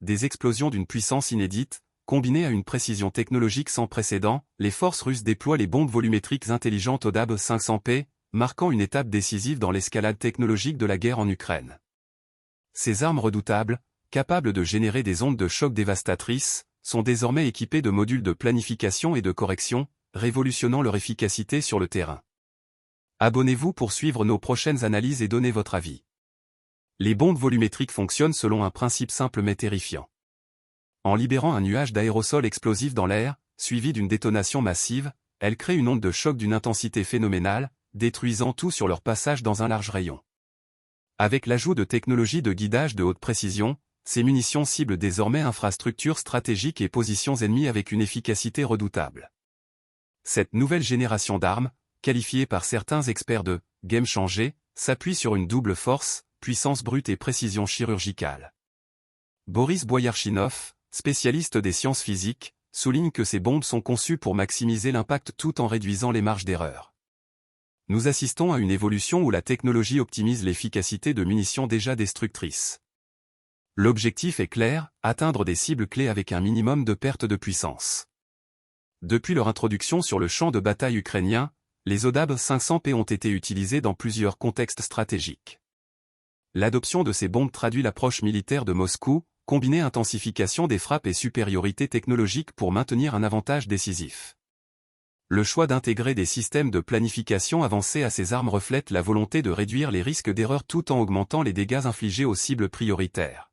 des explosions d'une puissance inédite, combinées à une précision technologique sans précédent, les forces russes déploient les bombes volumétriques intelligentes ODAB 500P, marquant une étape décisive dans l'escalade technologique de la guerre en Ukraine. Ces armes redoutables, capables de générer des ondes de choc dévastatrices, sont désormais équipées de modules de planification et de correction, révolutionnant leur efficacité sur le terrain. Abonnez-vous pour suivre nos prochaines analyses et donnez votre avis. Les bombes volumétriques fonctionnent selon un principe simple mais terrifiant. En libérant un nuage d'aérosols explosifs dans l'air, suivi d'une détonation massive, elles créent une onde de choc d'une intensité phénoménale, détruisant tout sur leur passage dans un large rayon. Avec l'ajout de technologies de guidage de haute précision, ces munitions ciblent désormais infrastructures stratégiques et positions ennemies avec une efficacité redoutable. Cette nouvelle génération d'armes, qualifiée par certains experts de « game changer », s'appuie sur une double force, puissance brute et précision chirurgicale. Boris Boyarchinov, spécialiste des sciences physiques, souligne que ces bombes sont conçues pour maximiser l'impact tout en réduisant les marges d'erreur. Nous assistons à une évolution où la technologie optimise l'efficacité de munitions déjà destructrices. L'objectif est clair, atteindre des cibles clés avec un minimum de perte de puissance. Depuis leur introduction sur le champ de bataille ukrainien, les ODAB 500P ont été utilisés dans plusieurs contextes stratégiques. L'adoption de ces bombes traduit l'approche militaire de Moscou, combinée intensification des frappes et supériorité technologique pour maintenir un avantage décisif. Le choix d'intégrer des systèmes de planification avancés à ces armes reflète la volonté de réduire les risques d'erreur tout en augmentant les dégâts infligés aux cibles prioritaires.